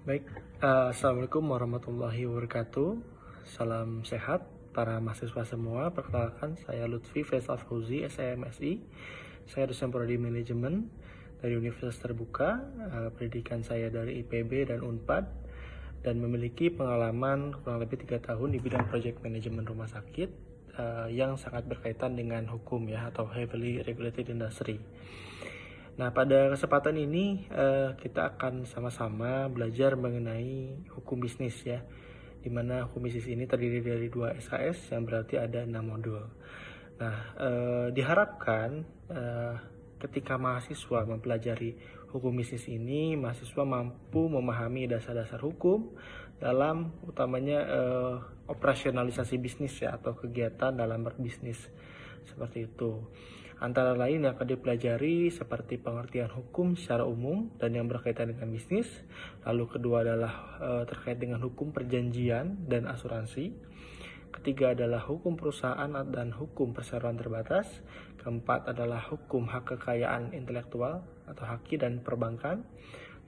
Baik, Assalamualaikum warahmatullahi wabarakatuh. Salam sehat para mahasiswa semua. Perkenalkan, saya Lutfi Faisal Fauzi, SMSI. Saya dosen prodi manajemen dari Universitas Terbuka. Pendidikan saya dari IPB dan Unpad, dan memiliki pengalaman kurang lebih 3 tahun di bidang project manajemen rumah sakit yang sangat berkaitan dengan hukum ya, atau heavily regulated industry. Nah, pada kesempatan ini kita akan sama-sama belajar mengenai hukum bisnis ya, di mana hukum bisnis ini terdiri dari 2 SKS yang berarti ada 6 modul. Nah, diharapkan ketika mahasiswa mempelajari hukum bisnis ini, mahasiswa mampu memahami dasar-dasar hukum dalam utamanya operasionalisasi bisnis ya, atau kegiatan dalam berbisnis seperti itu. Antara lain yang akan dipelajari seperti pengertian hukum secara umum dan yang berkaitan dengan bisnis. Lalu kedua adalah terkait dengan hukum perjanjian dan asuransi. Ketiga adalah hukum perusahaan dan hukum perseroan terbatas. Keempat adalah hukum hak kekayaan intelektual atau haki dan perbankan.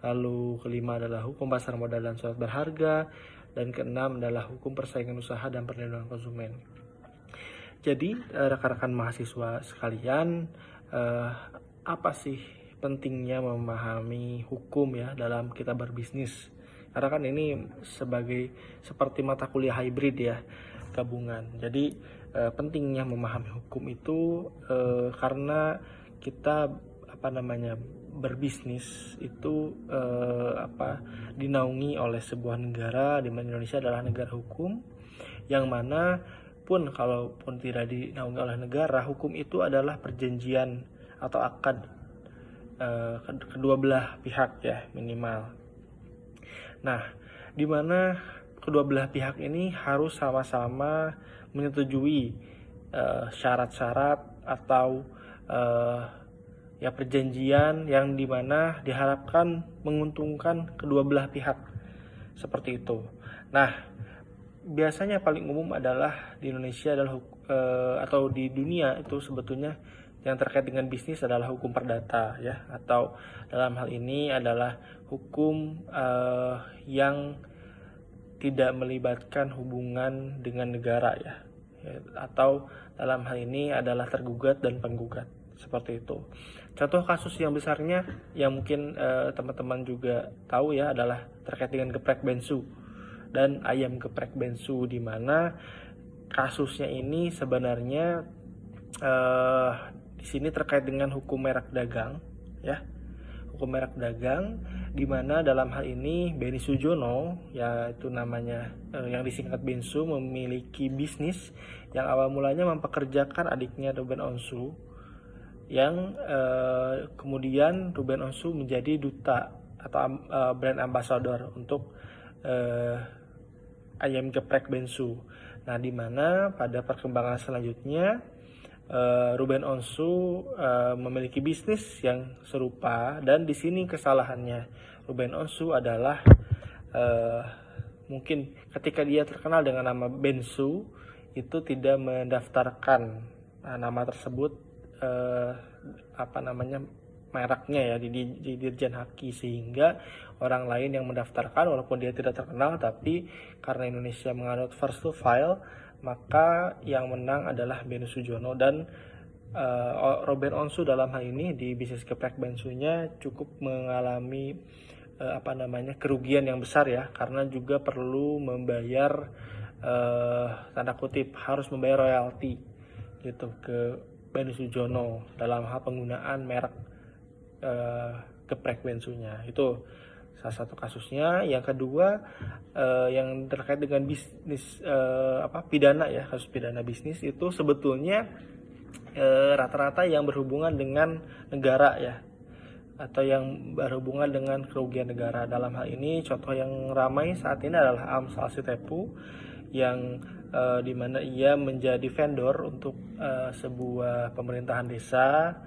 Lalu kelima adalah hukum pasar modal dan surat berharga. Dan keenam adalah hukum persaingan usaha dan perlindungan konsumen. Jadi rekan-rekan mahasiswa sekalian, apa sih pentingnya memahami hukum ya dalam kita berbisnis? Karena kan ini seperti mata kuliah hybrid ya, gabungan. Jadi pentingnya memahami hukum itu karena kita berbisnis itu dinaungi oleh sebuah negara, di mana Indonesia adalah negara hukum, yang mana pun kalaupun tidak dinaungi oleh negara, hukum itu adalah perjanjian atau akad kedua belah pihak ya, minimal. Nah, di mana kedua belah pihak ini harus sama-sama menyetujui syarat-syarat atau perjanjian yang dimana diharapkan menguntungkan kedua belah pihak, seperti itu. Nah, biasanya paling umum adalah di Indonesia adalah atau di dunia itu sebetulnya yang terkait dengan bisnis adalah hukum perdata ya, atau dalam hal ini adalah hukum yang tidak melibatkan hubungan dengan negara ya, atau dalam hal ini adalah tergugat dan penggugat, seperti itu. Contoh kasus yang besarnya yang mungkin teman-teman juga tahu ya adalah terkait dengan geprek bensu dan ayam geprek bensu, di mana kasusnya ini sebenarnya di sini terkait dengan hukum merek dagang ya, hukum merek dagang, di mana dalam hal ini Benny Sujono, yaitu namanya yang disingkat Bensu, memiliki bisnis yang awal mulanya mempekerjakan adiknya Ruben Onsu, yang kemudian Ruben Onsu menjadi duta atau brand ambassador untuk ayam geprek bensu. Nah, di mana pada perkembangan selanjutnya Ruben Onsu memiliki bisnis yang serupa, dan di sini kesalahannya Ruben Onsu adalah mungkin ketika dia terkenal dengan nama Bensu itu tidak mendaftarkan nama tersebut mereknya ya di Dirjen Haki, sehingga orang lain yang mendaftarkan walaupun dia tidak terkenal, tapi karena Indonesia menganut first to file, maka yang menang adalah Benny Sujono. Dan Ruben Onsu dalam hal ini di bisnis geprek bensunya cukup mengalami kerugian yang besar ya, karena juga perlu membayar tanda kutip harus membayar royalti gitu ke Benny Sujono dalam hal penggunaan merek geprek bensunya. Itu salah satu kasusnya. Yang kedua yang terkait dengan bisnis pidana ya, kasus pidana bisnis itu sebetulnya rata-rata yang berhubungan dengan negara ya, atau yang berhubungan dengan kerugian negara. Dalam hal ini contoh yang ramai saat ini adalah Amsal Sitepu, yang dimana ia menjadi vendor untuk sebuah pemerintahan desa,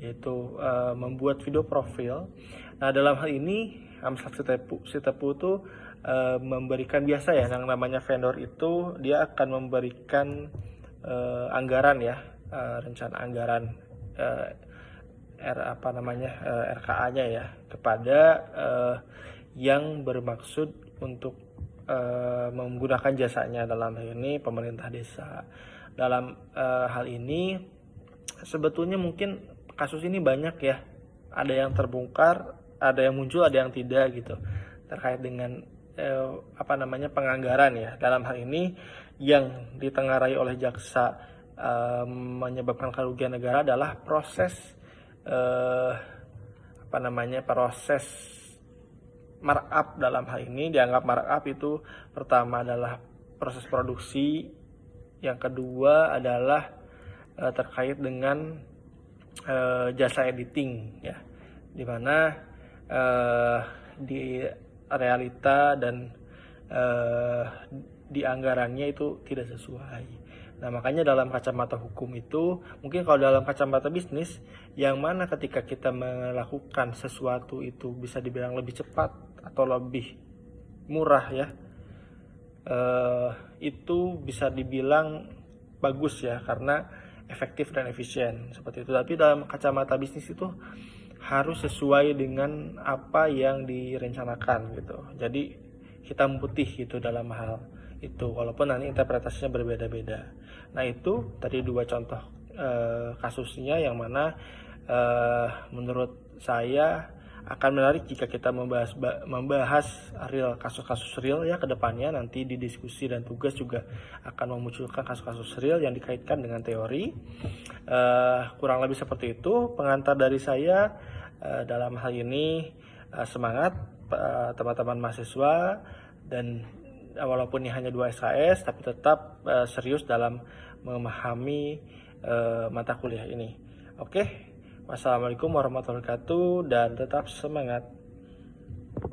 yaitu membuat video profil. Nah, dalam hal ini Amsal Sitepu itu memberikan, biasa ya yang namanya vendor itu dia akan memberikan anggaran ya, rencana anggaran RKA-nya ya kepada yang bermaksud untuk menggunakan jasanya, dalam hal ini pemerintah desa. Dalam hal ini sebetulnya mungkin kasus ini banyak ya, ada yang terbongkar, ada yang muncul, ada yang tidak gitu, terkait dengan penganggaran ya. Dalam hal ini yang ditengarai oleh jaksa menyebabkan kerugian negara adalah proses proses markup. Dalam hal ini dianggap markup itu pertama adalah proses produksi, yang kedua adalah terkait dengan jasa editing ya, dimana di realita dan di anggarannya itu tidak sesuai. Nah, makanya dalam kacamata hukum itu, mungkin kalau dalam kacamata bisnis, yang mana ketika kita melakukan sesuatu itu bisa dibilang lebih cepat atau lebih murah ya, itu bisa dibilang bagus ya, karena efektif dan efisien seperti itu. Tapi dalam kacamata bisnis itu harus sesuai dengan apa yang direncanakan gitu. Jadi hitam putih gitu dalam hal itu, walaupun nanti interpretasinya berbeda-beda. Nah, itu tadi dua contoh kasusnya yang mana menurut saya akan menarik jika kita membahas kasus-kasus real ya ke depannya. Nanti di diskusi dan tugas juga akan memunculkan kasus-kasus real yang dikaitkan dengan teori. Kurang lebih seperti itu pengantar dari saya dalam hal ini. Semangat teman-teman mahasiswa, dan walaupun ini hanya 2 SKS tapi tetap serius dalam memahami mata kuliah ini. Oke, wassalamualaikum warahmatullahi wabarakatuh, dan tetap semangat.